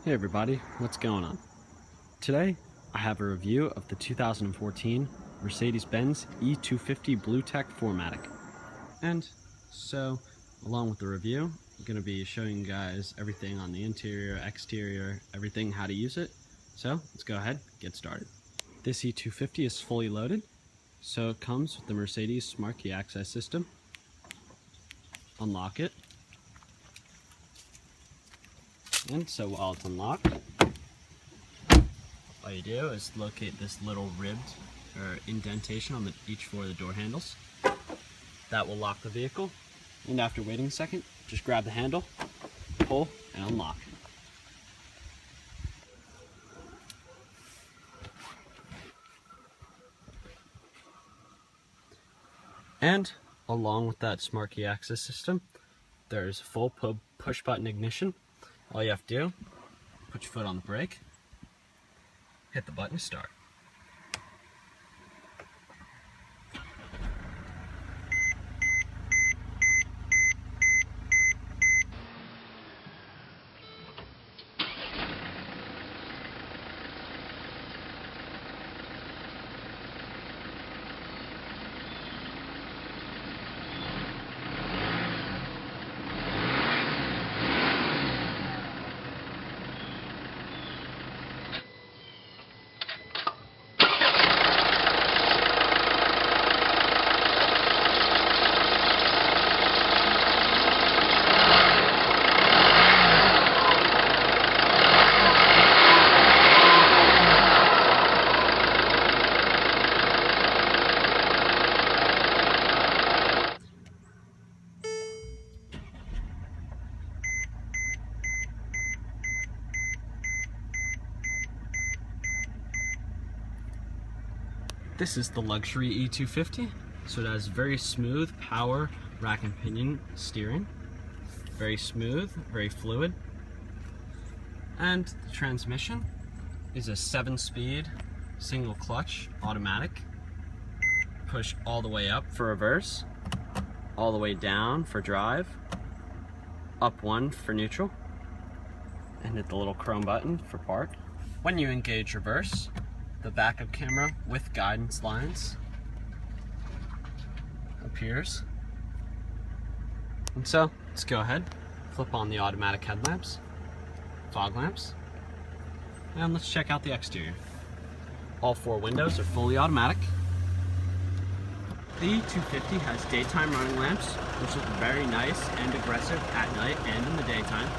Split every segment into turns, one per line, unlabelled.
Hey everybody, what's going on? Today I have a review of the 2014 Mercedes-Benz E250 BlueTec 4MATIC. And so, along with the review, I'm going to be showing you guys everything on the interior, exterior, everything, how to use it. So let's go ahead and get started. This E250 is fully loaded, so it comes with the Mercedes Smart Key Access System. Unlock it. And so while it's unlocked, all you do is locate this little ribbed or indentation on each four of the door handles. That will lock the vehicle. And after waiting a second, just grab the handle, pull, and unlock. And along with that Smart Key Access System, there's full push button ignition. All you have to do, put your foot on the brake, hit the button to start. This is the luxury E250, so it has very smooth power rack and pinion steering. Very smooth, very fluid. And the transmission is a 7-speed single clutch automatic. Push all the way up for reverse, all the way down for drive, up 1 for neutral, and hit the little chrome button for park. When you engage reverse, the backup camera with guidance lines appears. And so, let's go ahead, flip on the automatic headlamps, fog lamps, and let's check out the exterior. All 4 windows are fully automatic. The E250 has daytime running lamps, which look very nice and aggressive at night and in the daytime.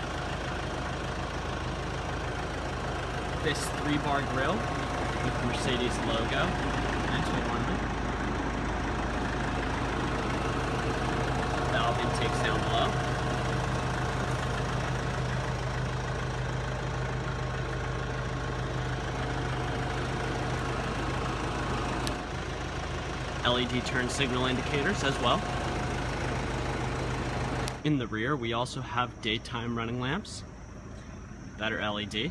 This 3-bar grille with the Mercedes logo and ornament. Valve intakes down below. LED turn signal indicators as well. In the rear, we also have daytime running lamps that are LED.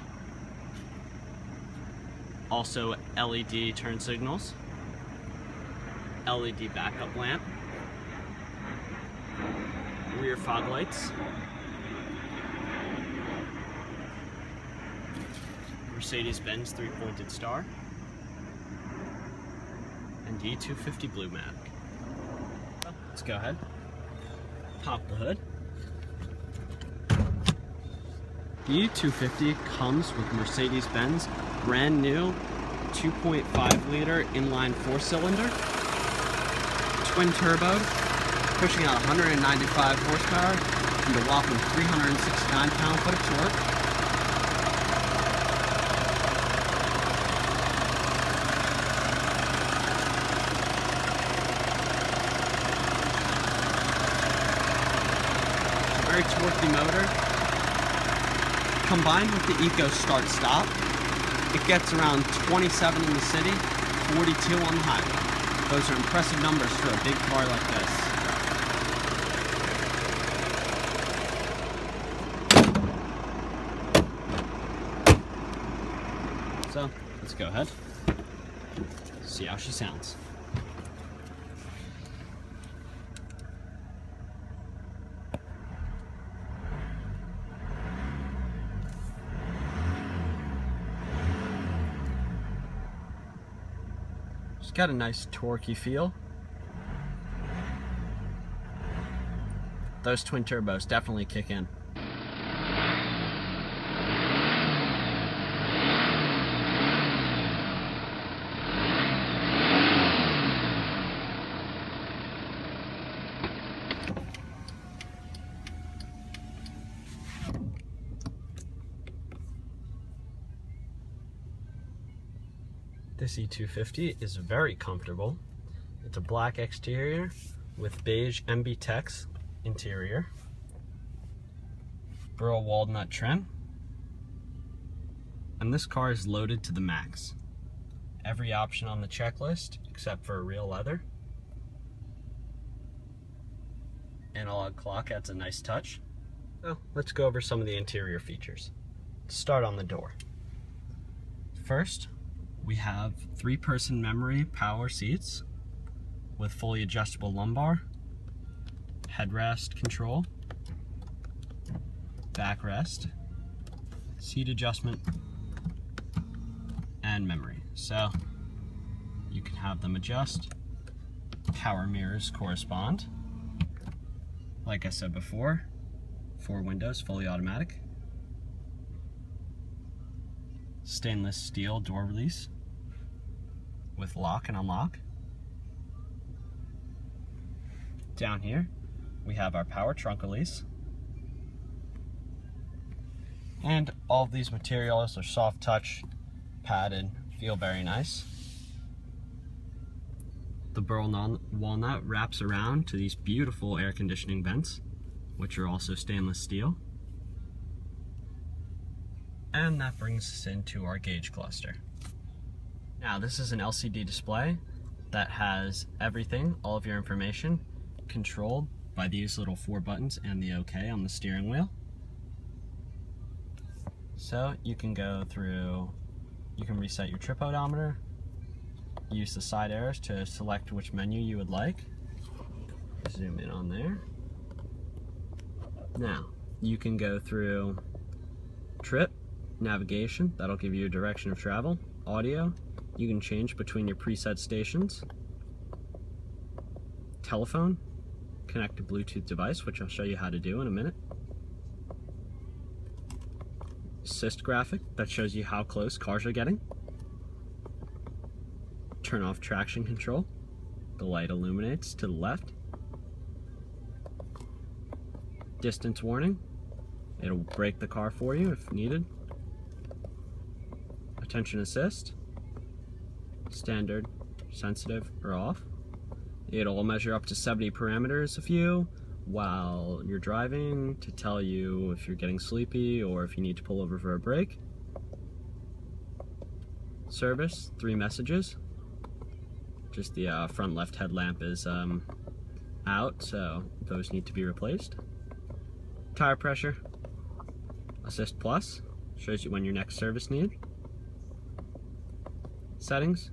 Also LED turn signals, LED backup lamp, rear fog lights, Mercedes-Benz 3-pointed star, and E250 BlueMatic. Let's go ahead, pop the hood. The E250 comes with Mercedes-Benz brand new 2.5 liter inline 4-cylinder, twin turbo, pushing out 195 horsepower and a whopping 369 pound-foot of torque. Very torquey motor. Combined with the Eco Start Stop, it gets around 27 in the city, 42 on the highway. Those are impressive numbers for a big car like this. So, let's go ahead, see how she sounds. got a nice torquey feel. Those twin turbos definitely kick in. This E250 is very comfortable. It's a black exterior with beige MB-Tex interior, burl walnut trim, and this car is loaded to the max. Every option on the checklist except for real leather. Analog clock adds a nice touch. So let's go over some of the interior features. Let's start on the door. First, we have 3-person memory power seats with fully adjustable lumbar, headrest control, backrest, seat adjustment, and memory. So you can have them adjust. Power mirrors correspond. Like I said before, 4 windows, fully automatic. Stainless steel door release with lock and unlock. Down here we have our power trunk release, and all of these materials are soft touch, padded, feel very nice. The burl walnut wraps around to these beautiful air conditioning vents, which are also stainless steel. And that brings us into our gauge cluster. Now this is an LCD display that has everything, all of your information, controlled by these little 4 buttons and the OK on the steering wheel. So you can go through, you can reset your trip odometer, use the side arrows to select which menu you would like. Zoom in on there. Now you can go through trip, navigation, that'll give you a direction of travel, audio, you can change between your preset stations, telephone, connect to Bluetooth device, which I'll show you how to do in a minute, assist graphic that shows you how close cars are getting, turn off traction control, the light illuminates to the left, distance warning, it'll brake the car for you if needed, attention assist, standard, sensitive, or off. It'll measure up to 70 parameters of you while you're driving to tell you if you're getting sleepy or if you need to pull over for a break. Service, 3 messages. Just the front left headlamp is out, so those need to be replaced. Tire pressure, Assist Plus, shows you when your next service need. Settings,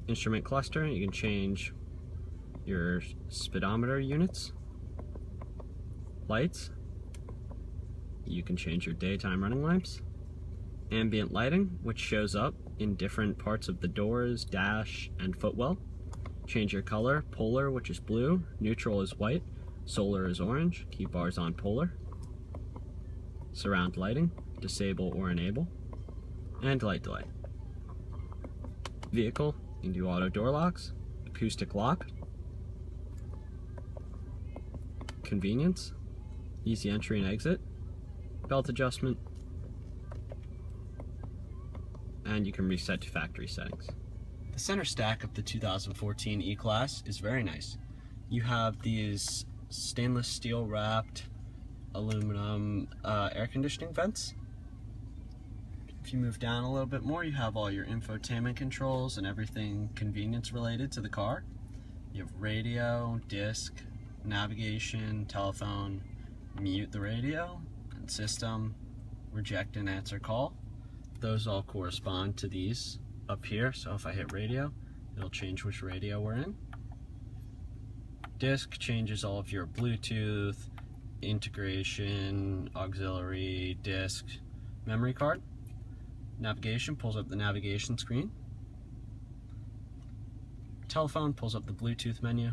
instrument cluster, you can change your speedometer units. Lights, you can change your daytime running lights. Ambient lighting, which shows up in different parts of the doors, dash, and footwell. Change your color, polar, which is blue, neutral is white, solar is orange, keep bars on polar. Surround lighting, disable or enable, and light delay. Vehicle, you can do auto door locks, acoustic lock, convenience, easy entry and exit, belt adjustment, and you can reset to factory settings. The center stack of the 2014 E-Class is very nice. You have these stainless steel wrapped aluminum air conditioning vents. If you move down a little bit more, you have all your infotainment controls and everything convenience related to the car. You have radio, disc, navigation, telephone, mute the radio, and system, reject and answer call. Those all correspond to these up here, so if I hit radio, it'll change which radio we're in. Disc changes all of your Bluetooth, integration, auxiliary, disc, memory card. Navigation pulls up the navigation screen. Telephone pulls up the Bluetooth menu,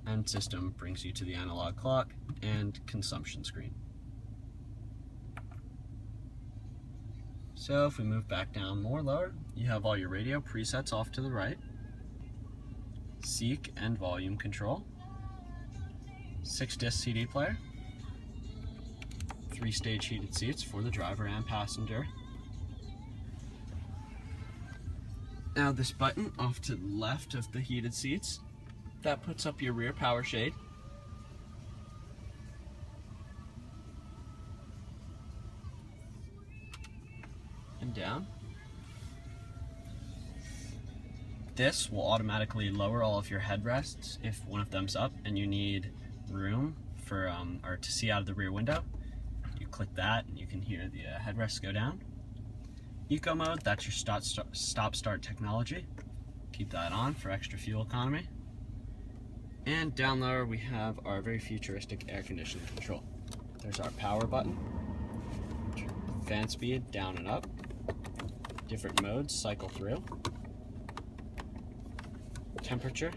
and system brings you to the analog clock and consumption screen. So if we move back down more lower, you have all your radio presets off to the right, seek and volume control, 6-disc CD player, 3-stage heated seats for the driver and passenger. Now this button off to the left of the heated seats, that puts up your rear power shade. And down. This will automatically lower all of your headrests if one of them's up and you need room for or to see out of the rear window. You click that and you can hear the headrests go down. Eco mode, that's your stop-start technology. Keep that on for extra fuel economy. And down there we have our very futuristic air conditioning control. There's our power button, fan speed down and up, different modes cycle through, temperature,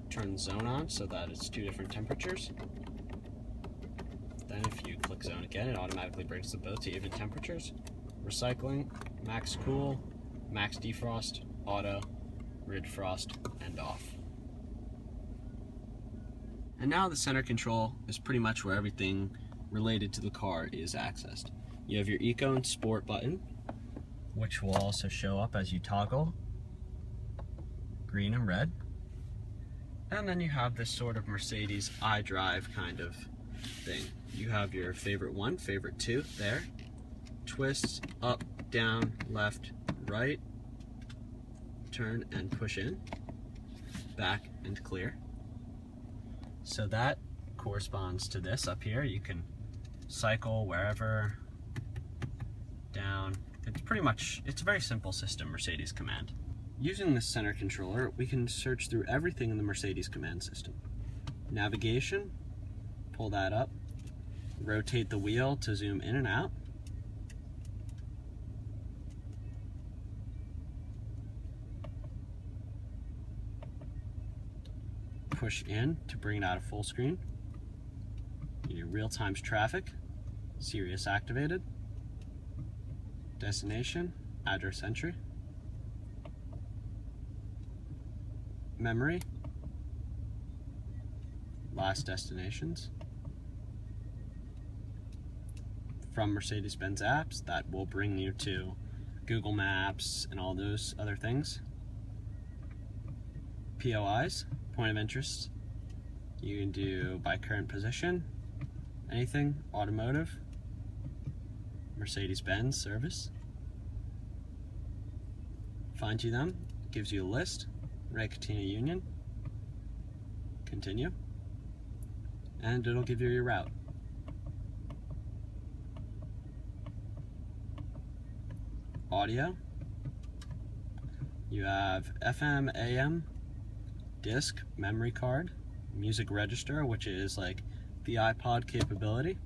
turn the zone on so that it's 2 different temperatures. Then if you click zone again, it automatically brings them both to even temperatures. Recycling, max cool, max defrost, auto, rid frost, and off. And now the center control is pretty much where everything related to the car is accessed. You have your Eco and Sport button, which will also show up as you toggle green and red. And then you have this sort of Mercedes iDrive kind of thing. You have your favorite 1, favorite 2 there. Twists, up, down, left, right, turn and push in, back and clear. So that corresponds to this up here. You can cycle wherever, down. It's a very simple system, Mercedes command. Using this center controller, we can search through everything in the Mercedes command system. Navigation, pull that up, rotate the wheel to zoom in and out. Push in to bring it out of full screen. Your real-time traffic, Sirius activated. Destination, address entry. Memory, last destinations. From Mercedes-Benz apps, that will bring you to Google Maps and all those other things. POIs, point of interest. You can do by current position, anything, automotive, Mercedes-Benz service. Find you them, gives you a list, Racatina Union, continue, and it'll give you your route. Audio, you have FM, AM, disc, memory card, music register, which is like the iPod capability,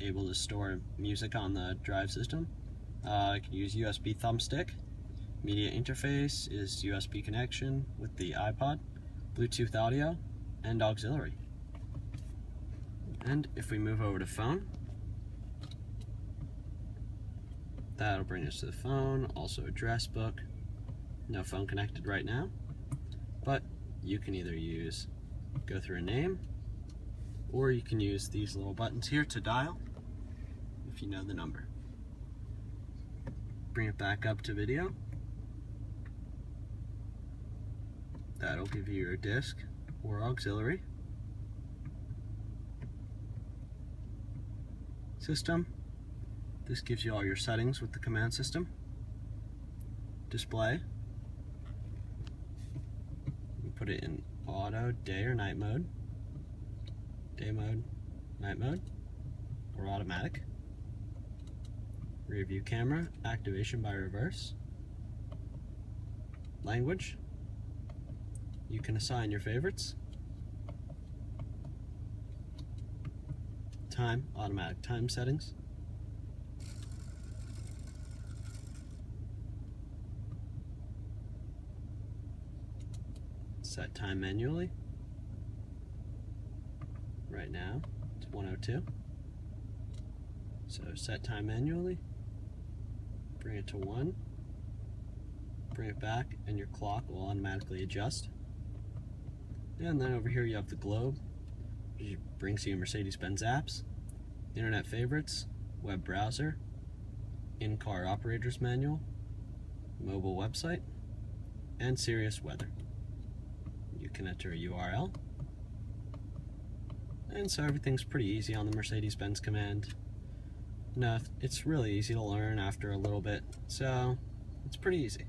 able to store music on the drive system. You can use USB thumbstick. Media interface is USB connection with the iPod, Bluetooth audio, and auxiliary. And if we move over to phone, that'll bring us to the phone, also address book. No phone connected right now, but you can either go through a name, or you can use these little buttons here to dial if you know the number. Bring it back up to video. That'll give you your disc or auxiliary. System. This gives you all your settings with the command system. Display. You put it in auto, day or night mode. Day mode, night mode, or automatic. Rear view camera, activation by reverse. Language. You can assign your favorites. Time, automatic time settings. set time manually. Right now it's 1:02. So set time manually, bring it to 1, bring it back, and your clock will automatically adjust. And then over here you have the globe, which brings you Mercedes-Benz apps, internet favorites, web browser, in-car operator's manual, mobile website, and Sirius weather. You can enter a URL. And so everything's pretty easy on the Mercedes-Benz command. No, it's really easy to learn after a little bit, so it's pretty easy.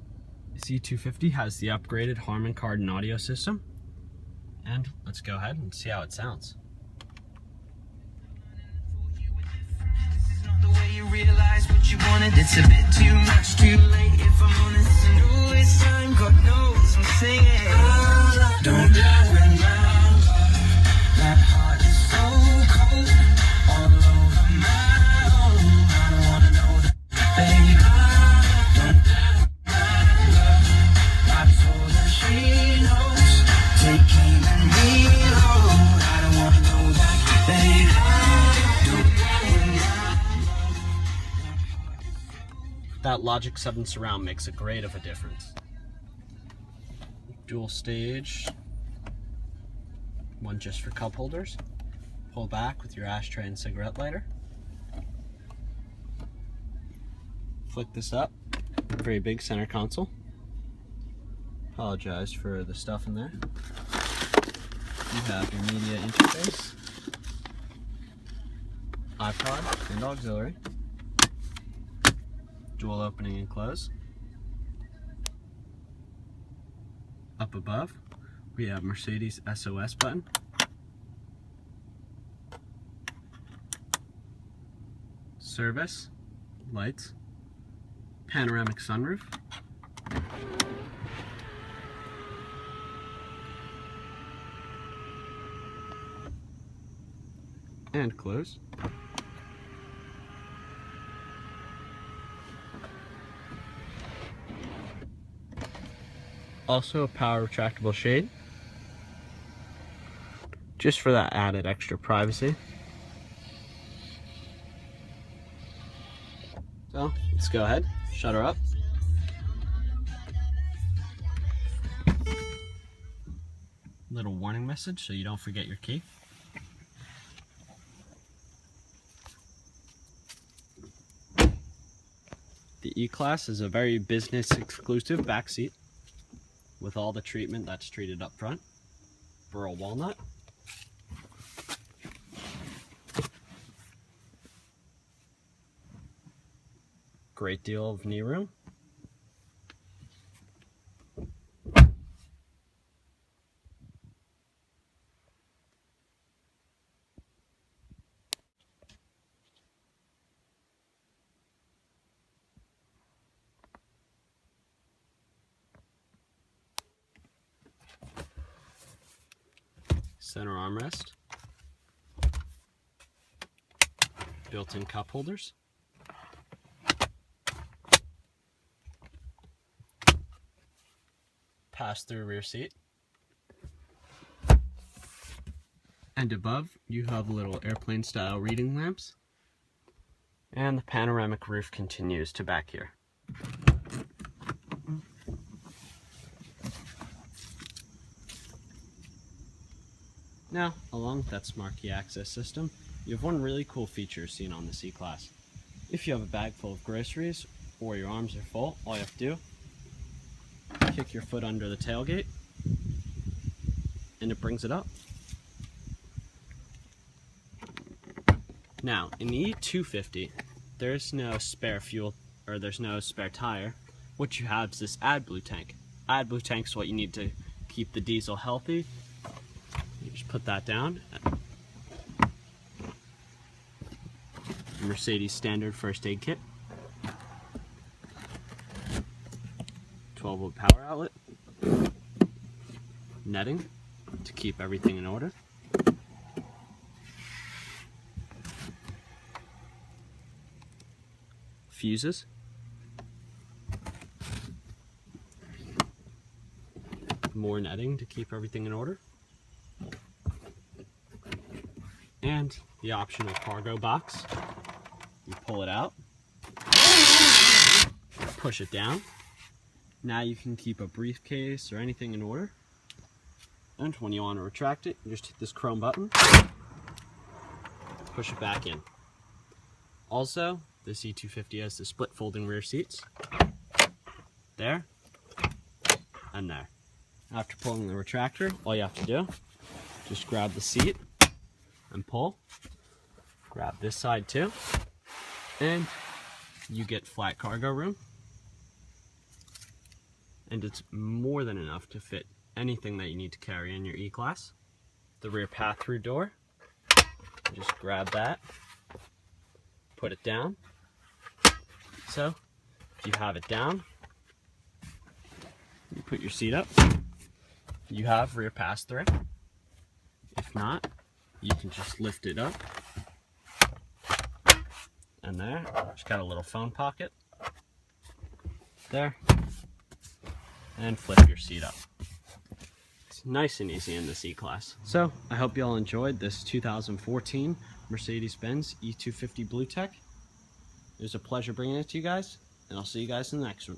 This E250 has the upgraded Harman Kardon audio system, and let's go ahead and see how it sounds. This is not the way you realize what you wanted. It's a bit too much, too late. If I'm honest, I know it's time. God knows I'm singing. Don't lie when now. That heart is so cold, all over my own. I don't wanna know that, baby. Don't lie when my love. I told her she knows. Take aim and reload. I don't wanna know that, baby. Don't lie when my love. That Logic 7 surround makes a great of a difference. Dual stage. One just for cup holders. Pull back with your ashtray and cigarette lighter. Flick this up. Very big center console. Apologize for the stuff in there. You have your media interface, iPod and auxiliary, dual opening and close. Up above, we have Mercedes SOS button, service, lights, panoramic sunroof, and close. Also a power retractable shade, just for that added extra privacy. So let's go ahead, shut her up. Little warning message so you don't forget your key. The E-Class is a very business exclusive back seat with all the treatment that's treated up front. Burl walnut. Great deal of knee room. Center armrest, built-in cup holders, pass-through rear seat, and above you have little airplane style reading lamps, and the panoramic roof continues to back here. Now, along with that smart key access system, you have one really cool feature seen on the E-Class. If you have a bag full of groceries or your arms are full, all you have to do, kick your foot under the tailgate and it brings it up. Now, in the E250, there's no spare fuel, or there's no spare tire. What you have is this AdBlue tank. AdBlue tank is what you need to keep the diesel healthy. You just put that down. Mercedes standard first aid kit. 12-volt power outlet. Netting to keep everything in order. Fuses. more netting to keep everything in order. And the optional cargo box. You pull it out, push it down. Now you can keep a briefcase or anything in order. And when you want to retract it, you just hit this chrome button, push it back in. Also, this E250 has the split folding rear seats. There, and there. After pulling the retractor, all you have to do, just grab the seat and pull. Grab this side too, and you get flat cargo room. And it's more than enough to fit anything that you need to carry in your E-Class. The rear pass-through door, just grab that, put it down. So, if you have it down, you put your seat up, you have rear pass-through. If not, you can just lift it up. And there, just got a little phone pocket. There. And flip your seat up. It's nice and easy in this E-Class. So, I hope you all enjoyed this 2014 Mercedes-Benz E250 BlueTec. It was a pleasure bringing it to you guys, and I'll see you guys in the next one.